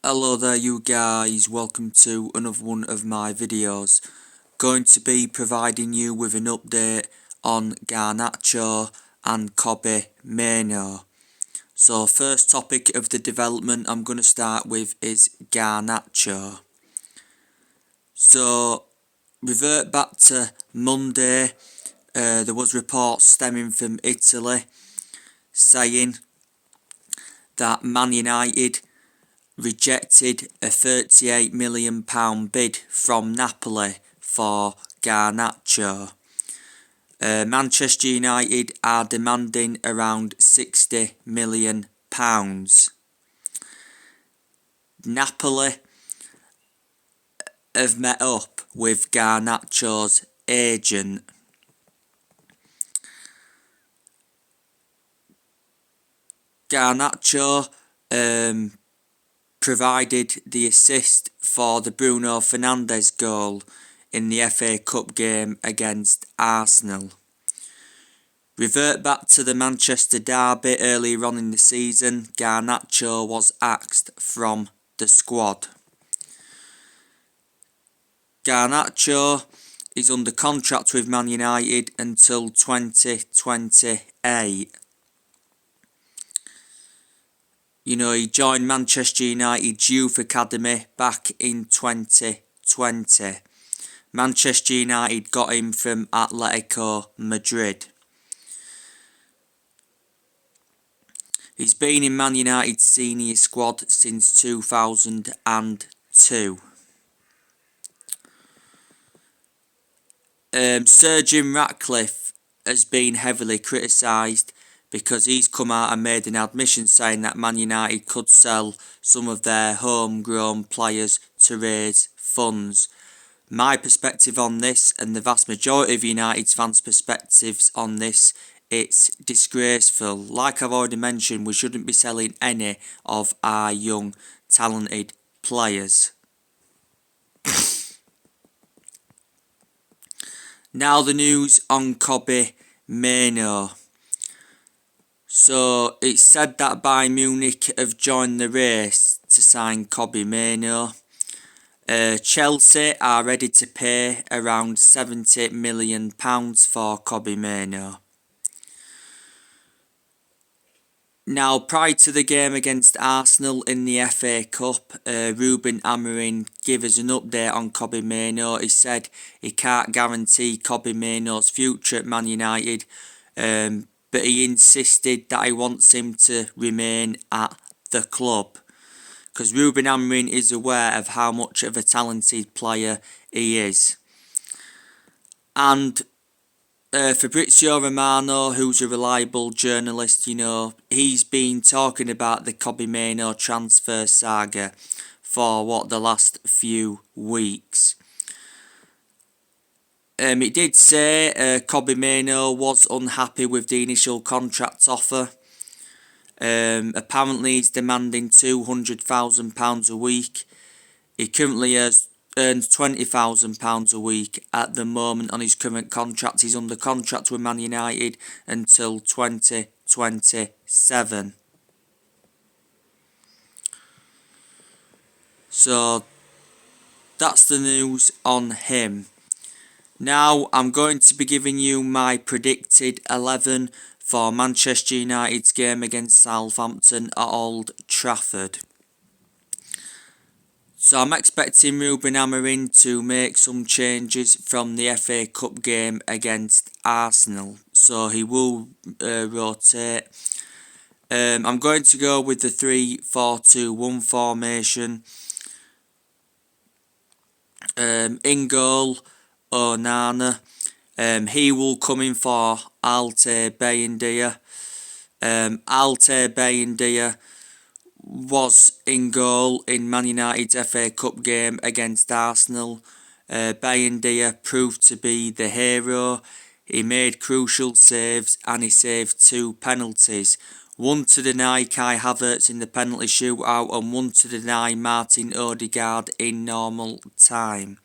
Hello there you guys, welcome to another one of my videos. Going to be providing you with an update on Garnacho and Kobbie Maino. So first topic of the development I'm going to start with is Garnacho. So revert back to Monday, there was reports stemming from Italy saying that Man United rejected a £38 million bid from Napoli for Garnacho. Manchester United are demanding around £60 million. Napoli have met up with Garnacho's agent. Garnacho provided the assist for the Bruno Fernandes goal in the FA Cup game against Arsenal. Revert back to the Manchester derby earlier on in the season, Garnacho was axed from the squad. Garnacho is under contract with Man United until 2028. He joined Manchester United's youth academy back in 2020. Manchester United got him from Atletico Madrid. He's been in Man United's senior squad since 2002. Sir Jim Ratcliffe has been heavily criticised because he's come out and made an admission saying that Man United could sell some of their homegrown players to raise funds. My perspective on this, and the vast majority of United's fans' perspectives on this, it's disgraceful. Like I've already mentioned, we shouldn't be selling any of our young, talented players. Now the news on Kobbie Maino. So it's said that Bayern Munich have joined the race to sign Kobbie Maino. Chelsea are ready to pay around £70 million for Kobbie Maino. Now, prior to the game against Arsenal in the FA Cup, Ruben Amorim gave us an update on Kobbie Maino. He said he can't guarantee Kobbie Maino's future at Man United, but he insisted that he wants him to remain at the club, because Ruben Amorim is aware of how much of a talented player he is. And Fabrizio Romano, who's a reliable journalist, he's been talking about the Kobbie Maino transfer saga for the last few weeks. It did say Kobbie Maino was unhappy with the initial contract offer. Apparently he's demanding £200,000 a week. He currently earns £20,000 a week at the moment on his current contract. He's under contract with Man United until 2027. So that's the news on him. Now I'm going to be giving you my predicted 11 for Manchester United's game against Southampton at Old Trafford. So I'm expecting Ruben Amorim to make some changes from the FA Cup game against Arsenal. So he will rotate. I'm going to go with the 3-4-2-1 formation. In goal, Onana. He will come in for Altay Bayindia. Altay Bayindia was in goal in Man United's FA Cup game against Arsenal. Bayindia proved to be the hero. He made crucial saves and he saved 2 penalties. One to deny Kai Havertz in the penalty shootout and one to deny Martin Odegaard in normal time.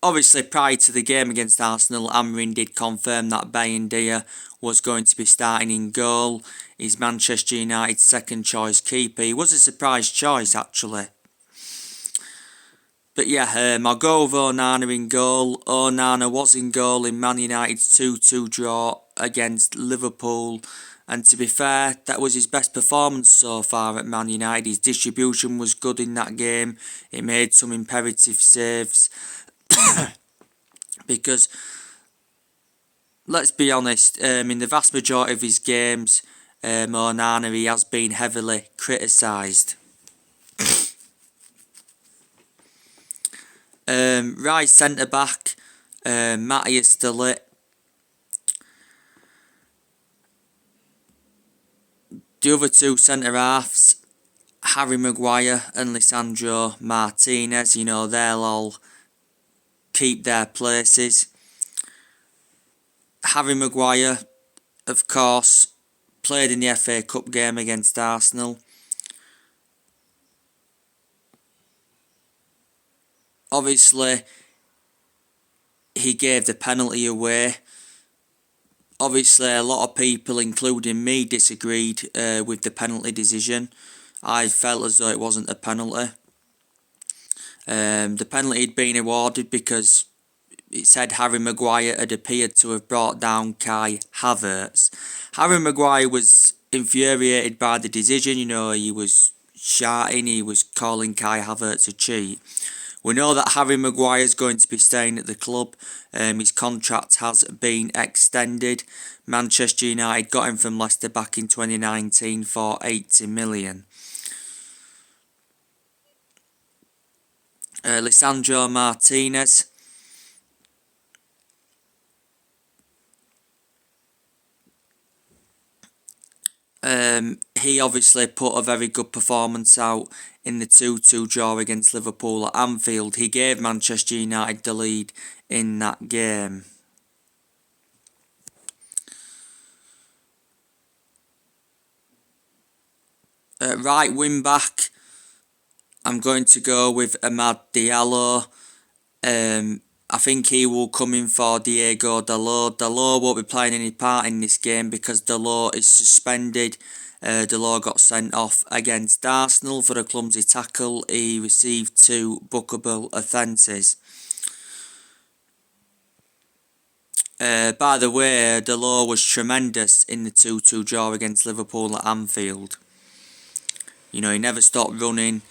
Obviously, prior to the game against Arsenal, Amorim did confirm that Bayindia was going to be starting in goal. He's Manchester United's second choice keeper. He was a surprise choice, actually. But yeah, I'll go with Onana in goal. Onana was in goal in Man United's 2-2 draw against Liverpool. And to be fair, that was his best performance so far at Man United. His distribution was good in that game. He made some imperative saves. Because, let's be honest, in the vast majority of his games, Onana, he has been heavily criticised. Right centre back, Matthias de Ligt. The other two centre halves, Harry Maguire and Lisandro Martinez, you know, they'll all keep their places. Harry Maguire, of course, played in the FA Cup game against Arsenal. Obviously, he gave the penalty away. Obviously, a lot of people, including me, disagreed with the penalty decision. I felt as though it wasn't a penalty. The penalty had been awarded because it said Harry Maguire had appeared to have brought down Kai Havertz. Harry Maguire was infuriated by the decision. You know, he was shouting, he was calling Kai Havertz a cheat. We know that Harry Maguire is going to be staying at the club. His contract has been extended. Manchester United got him from Leicester back in 2019 for 80 million. Lisandro Martinez. He obviously put a very good performance out in the 2-2 draw against Liverpool at Anfield. He gave Manchester United the lead in that game. Right wing back, I'm going to go with Amad Diallo. I think he will come in for Diego Dalot. Dalot won't be playing any part in this game because Dalot is suspended. Dalot got sent off against Arsenal for a clumsy tackle. He received 2 bookable offences. By the way, Dalot was tremendous in the 2-2 draw against Liverpool at Anfield. You know, he never stopped running.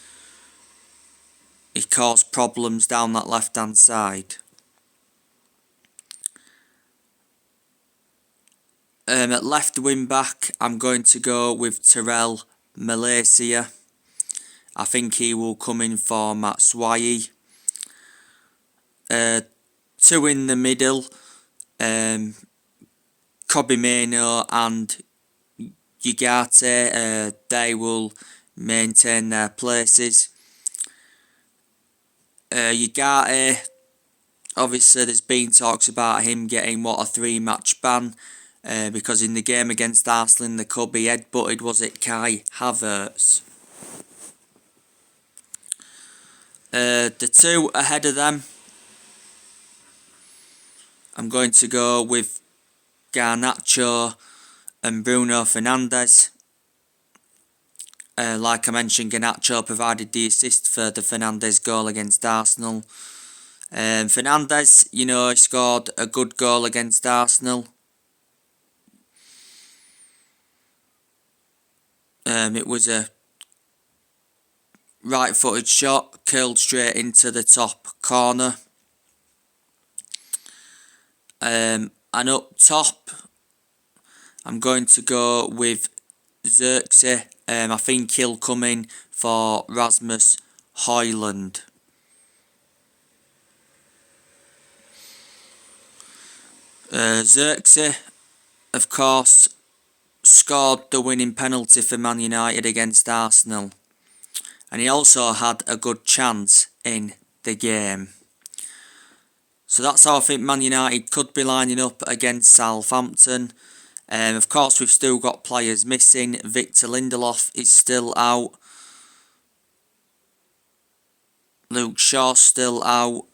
He caused problems down that left-hand side. At left wing back, I'm going to go with Terrell Malaysia. I think he will come in for Matsui. 2 in the middle, Kobbie, Maino and Ugarte. They will maintain their places. Ugarte, obviously there's been talks about him getting a 3-match ban because in the game against Arsenal in the Cup he headbutted, was it Kai Havertz? The 2 ahead of them, I'm going to go with Garnacho and Bruno Fernandes. Like I mentioned, Garnacho provided the assist for the Fernandes goal against Arsenal. Fernandes, you know, scored a good goal against Arsenal. It was a right-footed shot, curled straight into the top corner. And up top, I'm going to go with Xerxes. I think he'll come in for Rasmus Højlund. Xerxes, of course, scored the winning penalty for Man United against Arsenal. And he also had a good chance in the game. So that's how I think Man United could be lining up against Southampton. Of course, we've still got players missing. Victor Lindelof is still out. Luke Shaw's still out.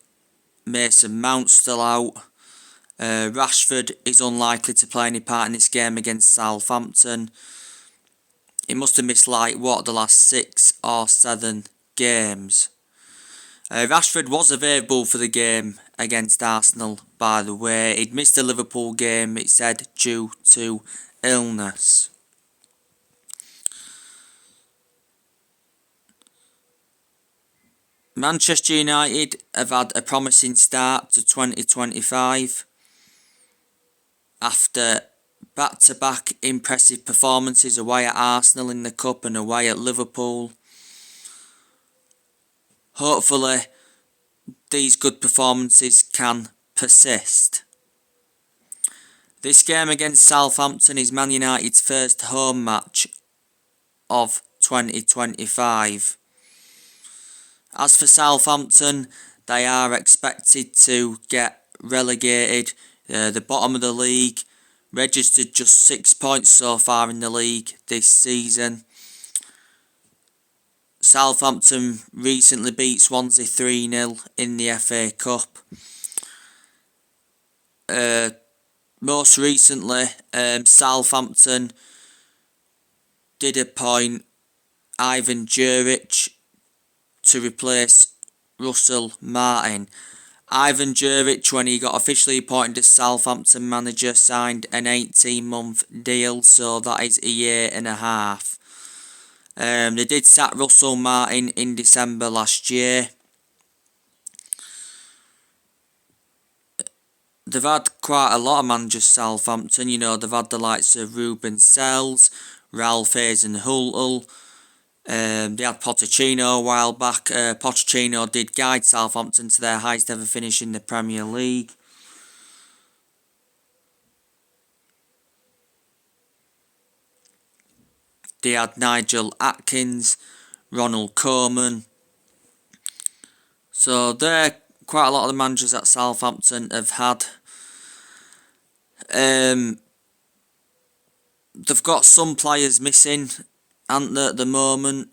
Mason Mount's still out. Rashford is unlikely to play any part in this game against Southampton. He must have missed the last 6 or 7 games. Rashford was available for the game against Arsenal, by the way. He'd missed the Liverpool game, it said, due to illness. Manchester United have had a promising start to 2025 after back-to-back impressive performances away at Arsenal in the Cup and away at Liverpool. Hopefully, these good performances can persist. This game against Southampton is Man United's first home match of 2025. As for Southampton, they are expected to get relegated. The bottom of the league, registered just 6 points so far in the league this season. Southampton recently beat Swansea 3-0 in the FA Cup. Most recently, Southampton did appoint Ivan Juric to replace Russell Martin. Ivan Juric, when he got officially appointed as Southampton manager, signed an 18-month deal, so that is a year and a half. They did sack Russell Martin in December last year. They've had quite a lot of managers, Southampton. You know, they've had the likes of Ruben Sells, Ralph Hasenhüttl. They had Pochettino a while back. Pochettino did guide Southampton to their highest ever finish in the Premier League. They had Nigel Atkins, Ronald Koeman. So they're quite a lot of the managers that Southampton have had. They've got some players missing, aren't they, at the moment?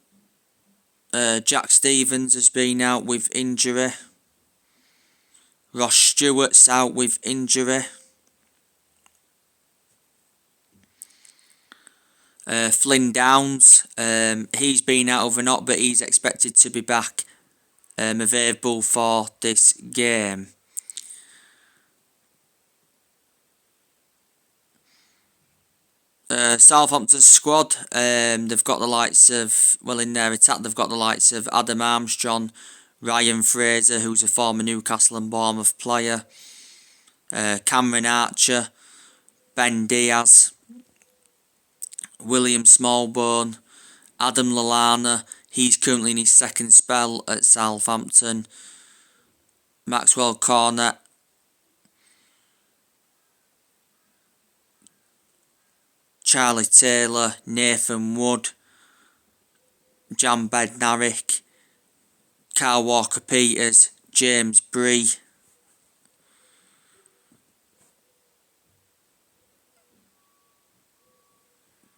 Jack Stevens has been out with injury. Ross Stewart's out with injury. Flynn Downs, he's been out of a knock, but he's expected to be back available for this game. Southampton's squad, they've got the likes of, in their attack, they've got the likes of Adam Armstrong, Ryan Fraser, who's a former Newcastle and Bournemouth player, Cameron Archer, Ben Diaz, William Smallbone, Adam Lallana, he's currently in his second spell at Southampton, Maxwell Cornet, Charlie Taylor, Nathan Wood, Jan Bednarik, Kyle Walker-Peters, James Bree.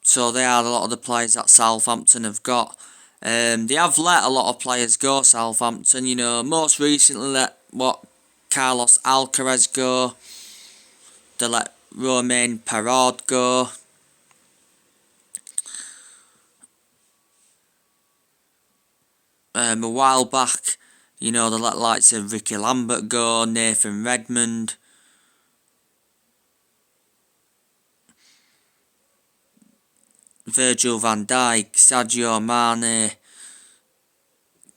So they are a lot of the players that Southampton have got. They have let a lot of players go, Southampton. You know, most recently let Carlos Alcaraz go. They let Romain Perraud go. A while back, you know, they let likes of Ricky Lambert go, Nathan Redmond. Virgil van Dijk, Sadio Mane,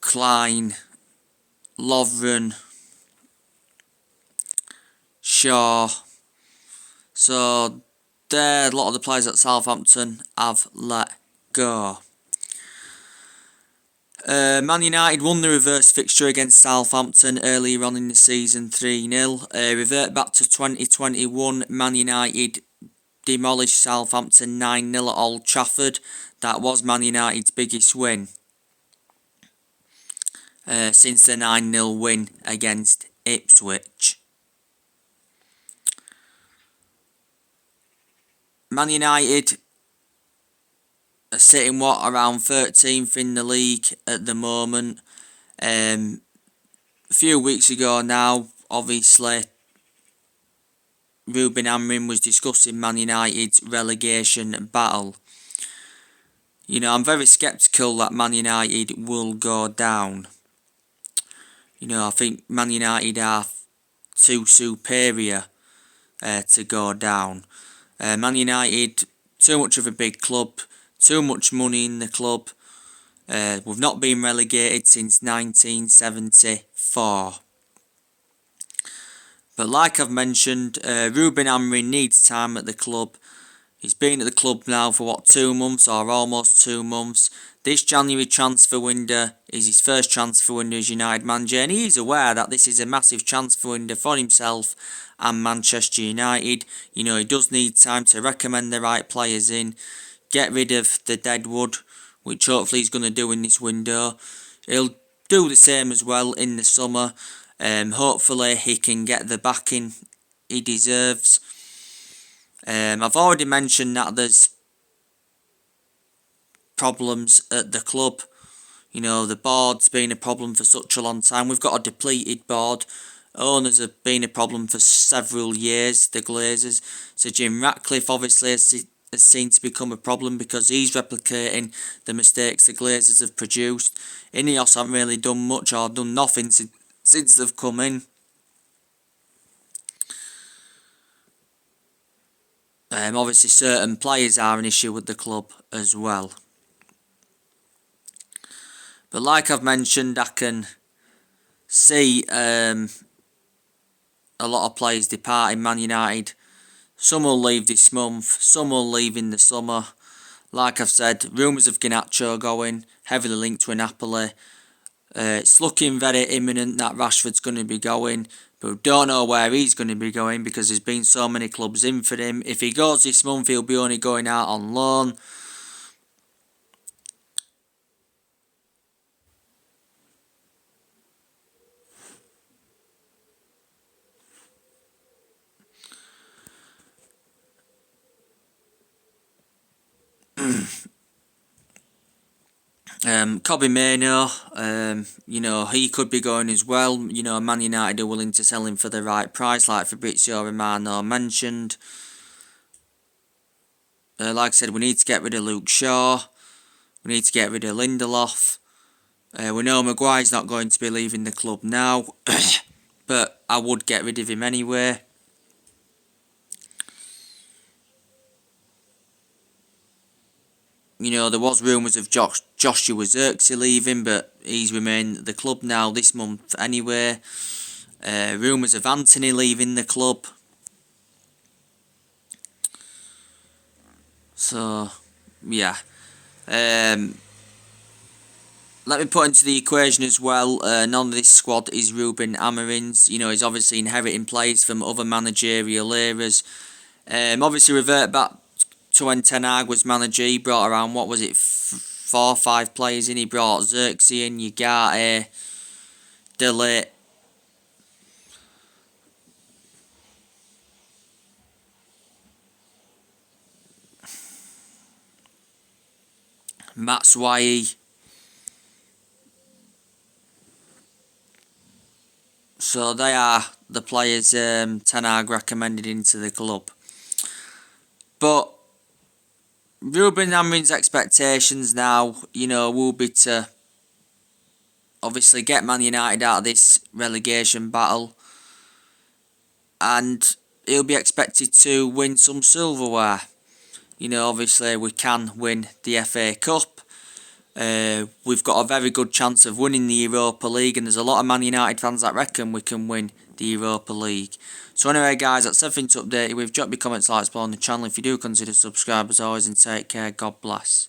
Klein, Lovren, Shaw. So they're a lot of the players that Southampton have let go. Man United won the reverse fixture against Southampton earlier on in the season 3-0. Revert back to 2021, Man United demolished Southampton 9-0 at Old Trafford. That was Man United's biggest win since the 9-0 win against Ipswich. Man United are sitting around 13th in the league at the moment. A few weeks ago now, obviously, Ruben Amorim was discussing Man United's relegation battle. You know, I'm very sceptical that Man United will go down. You know, I think Man United are too superior to go down. Man United, too much of a big club, too much money in the club. We've not been relegated since 1974. But like I've mentioned, Ruben Amorim needs time at the club. He's been at the club now for 2 months or almost 2 months. This January transfer window is his first transfer window as United manager, and he's aware that this is a massive transfer window for himself and Manchester United. You know, he does need time to recommend the right players in, get rid of the deadwood, which hopefully he's going to do in this window. He'll do the same as well in the summer. Hopefully he can get the backing he deserves. I've already mentioned that there's problems at the club. You know, the board's been a problem for such a long time. We've got a depleted board. Owners have been a problem for several years, the Glazers. So Jim Ratcliffe obviously has seen to become a problem because he's replicating the mistakes the Glazers have produced. Ineos haven't really done much or done nothing since they've come in. Obviously certain players are an issue with the club as well. But like I've mentioned, I can see a lot of players departing Man United. Some will leave this month, some will leave in the summer. Like I've said, rumours of Garnacho going, heavily linked to Napoli. It's looking very imminent that Rashford's going to be going, but we don't know where he's going to be going because there's been so many clubs in for him. If he goes this month, he'll be only going out on loan. Kobbie Maino, you know, he could be going as well. You know, Man United are willing to sell him for the right price, like Fabrizio Romano mentioned. Like I said, we need to get rid of Luke Shaw. We need to get rid of Lindelof. We know Maguire's not going to be leaving the club now, but I would get rid of him anyway. You know, there was rumours of Joshua Zirkzee leaving, but he's remained at the club now this month anyway. Rumours of Anthony leaving the club. So, yeah. Let me put into the equation as well, none of this squad is Ruben Amorim's. You know, he's obviously inheriting players from other managerial eras. Obviously revert back to when Ten Hag was manager. He brought around, 4 or 5 players in. He brought Zirkzee in, Ugarte, De Ligt, Matsui. So they are the players Ten Hag recommended into the club. But Ruben Amorim's expectations now, you know, will be to obviously get Man United out of this relegation battle, and he'll be expected to win some silverware. You know, obviously we can win the FA Cup. We've got a very good chance of winning the Europa League, and there's a lot of Man United fans that reckon we can win the Europa League. So anyway guys, that's everything to update you with. Drop your comments, like, on the channel if you do consider subscribe as always, and take care. God bless.